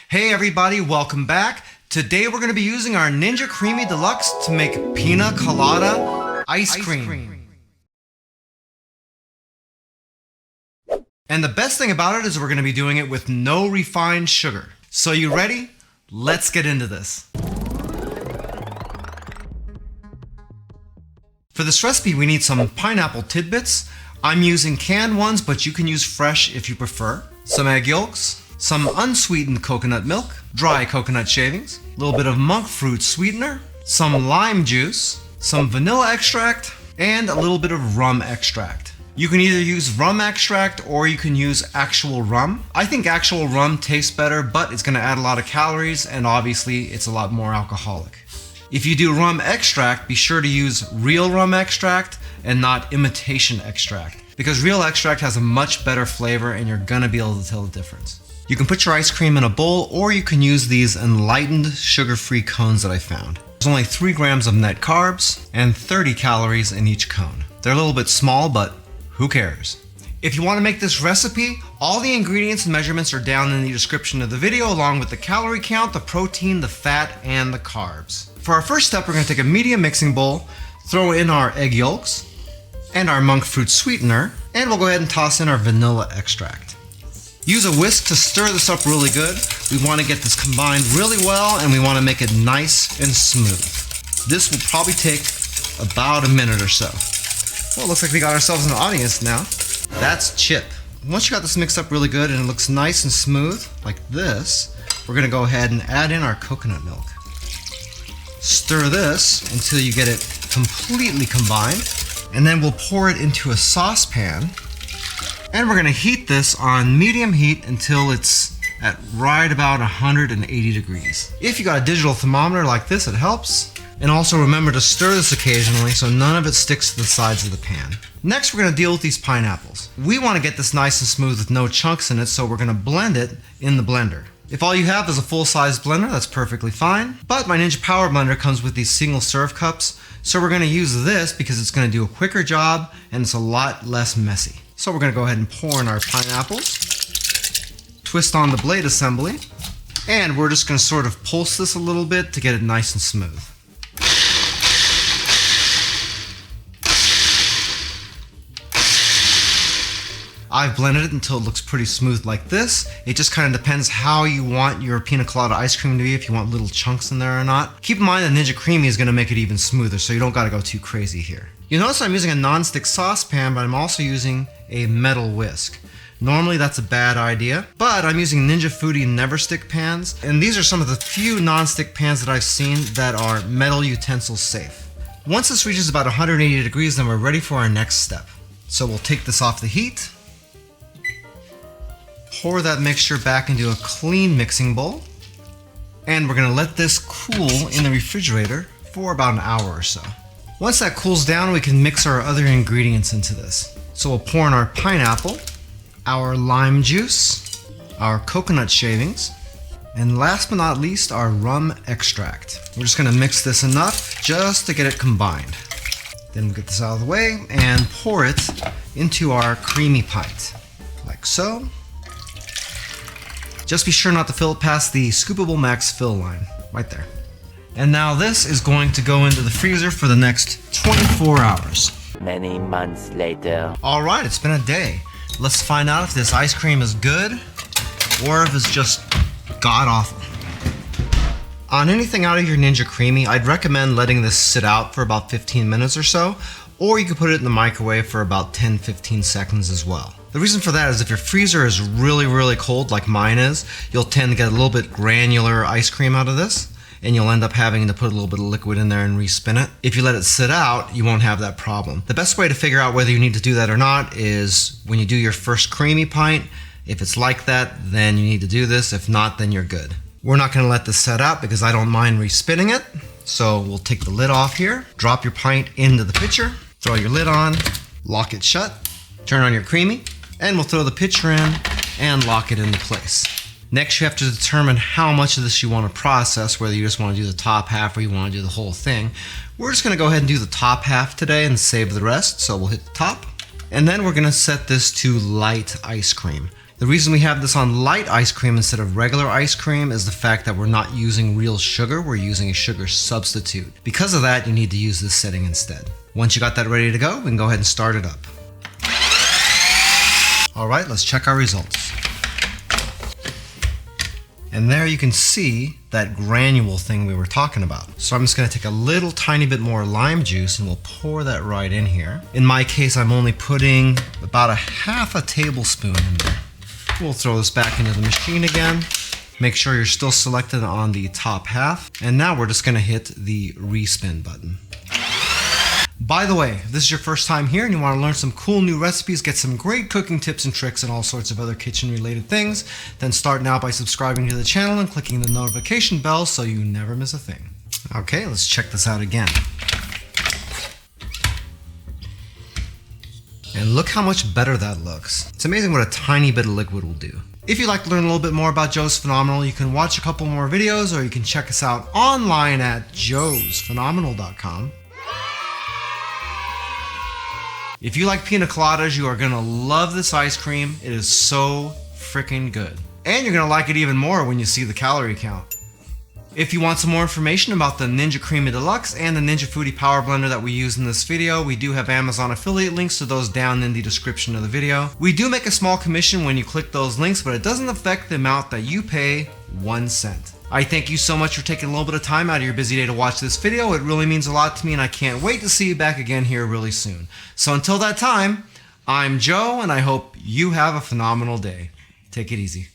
Hey everybody, welcome back. Today we're going to be using our Ninja Creami Deluxe to make Pina Colada ice cream. And the best thing about it is we're going to be doing it with no refined sugar. So you ready? Let's get into this. For this recipe we need some pineapple tidbits. I'm using canned ones, but you can use fresh if you prefer. Some egg yolks, some unsweetened coconut milk, dry coconut shavings, a little bit of monk fruit sweetener, some lime juice, some vanilla extract, and a little bit of rum extract. You can either use rum extract or you can use actual rum. I think actual rum tastes better, but it's going to add a lot of calories and obviously it's a lot more alcoholic. If you do rum extract, be sure to use real rum extract and not imitation extract, because real extract has a much better flavor and you're going to be able to tell the difference. You can put your ice cream in a bowl, or you can use these Enlightened sugar-free cones that I found. There's only 3 grams of net carbs and 30 calories in each cone. They're a little bit small, but who cares? If you want to make this recipe, all the ingredients and measurements are down in the description of the video, along with the calorie count, the protein, the fat, and the carbs. For our first step, we're going to take a medium mixing bowl, throw in our egg yolks and our monk fruit sweetener, and we'll go ahead and toss in our vanilla extract. Use a whisk to stir this up really good. We want to get this combined really well, and we want to make it nice and smooth. This will probably take about a minute or so. Well, it looks like we got ourselves an audience now. That's Chip. Once you got this mixed up really good and it looks nice and smooth, like this, we're going to go ahead and add in our coconut milk. Stir this until you get it completely combined, and then we'll pour it into a saucepan. And we're going to heat this on medium heat until it's at right about 180 degrees. If you got a digital thermometer like this, it helps. And also remember to stir this occasionally so none of it sticks to the sides of the pan. Next, we're going to deal with these pineapples. We want to get this nice and smooth with no chunks in it, so we're going to blend it in the blender. If all you have is a full-size blender, that's perfectly fine. But my Ninja Power Blender comes with these single serve cups, so we're going to use this because it's going to do a quicker job and it's a lot less messy. So we're going to go ahead and pour in our pineapples, twist on the blade assembly, and we're just going to sort of pulse this a little bit to get it nice and smooth. I've blended it until it looks pretty smooth like this. It just kind of depends how you want your Pina Colada ice cream to be, if you want little chunks in there or not. Keep in mind that Ninja Creami is going to make it even smoother, so you don't got to go too crazy here. You'll notice I'm using a non-stick saucepan, but I'm also using a metal whisk. Normally that's a bad idea, but I'm using Ninja Foodie Never Stick pans, and these are some of the few non-stick pans that I've seen that are metal utensil safe. Once this reaches about 180 degrees, then we're ready for our next step. So we'll take this off the heat, pour that mixture back into a clean mixing bowl, and we're going to let this cool in the refrigerator for about an hour or so. Once that cools down, we can mix our other ingredients into this. So we'll pour in our pineapple, our lime juice, our coconut shavings, and last but not least, our rum extract. We're just going to mix this enough just to get it combined. Then we'll get this out of the way and pour it into our creamy pint, like so. Just be sure not to fill it past the Scoopable Max fill line, right there. And now this is going to go into the freezer for the next 24 hours. Many months later. Alright, it's been a day. Let's find out if this ice cream is good or if it's just god-awful. On anything out of your Ninja Creami, I'd recommend letting this sit out for about 15 minutes or so, or you could put it in the microwave for about 10-15 seconds as well. The reason for that is if your freezer is really cold like mine is, you'll tend to get a little bit granular ice cream out of this, and you'll end up having to put a little bit of liquid in there and respin it. If you let it sit out, you won't have that problem. The best way to figure out whether you need to do that or not is when you do your first creamy pint. If it's like that, then you need to do this. If not, then you're good. We're not going to let this set out because I don't mind respinning it. So we'll take the lid off here, drop your pint into the pitcher, throw your lid on, lock it shut, turn on your Creami, and we'll throw the pitcher in and lock it into place. Next, you have to determine how much of this you want to process, whether you just want to do the top half or you want to do the whole thing. We're just going to go ahead and do the top half today and save the rest, so we'll hit the top. And then we're going to set this to light ice cream. The reason we have this on light ice cream instead of regular ice cream is the fact that we're not using real sugar, we're using a sugar substitute. Because of that, you need to use this setting instead. Once you got that ready to go, we can go ahead and start it up. All right, let's check our results. And there you can see that granule thing we were talking about. So I'm just gonna take a little tiny bit more lime juice and we'll pour that right in here. In my case, I'm only putting about half a tablespoon in there. We'll throw this back into the machine again. Make sure you're still selected on the top half. And now we're just gonna hit the respin button. By the way, if this is your first time here and you want to learn some cool new recipes, get some great cooking tips and tricks and all sorts of other kitchen related things, then start now by subscribing to the channel and clicking the notification bell so you never miss a thing. Okay, let's check this out again. And look how much better that looks. It's amazing what a tiny bit of liquid will do. If you'd like to learn a little bit more about Joe's Phenomenal, you can watch a couple more videos or you can check us out online at joesphenomenal.com. If you like pina coladas, you are gonna love this ice cream. It is so freaking good. And you're gonna like it even more when you see the calorie count. If you want some more information about the Ninja Creami Deluxe and the Ninja Foodie Power Blender that we use in this video, we do have Amazon affiliate links to those down in the description of the video. We do make a small commission when you click those links, but it doesn't affect the amount that you pay 1 cent. I thank you so much for taking a little bit of time out of your busy day to watch this video. It really means a lot to me and I can't wait to see you back again here really soon. So until that time, I'm Joe and I hope you have a phenomenal day. Take it easy.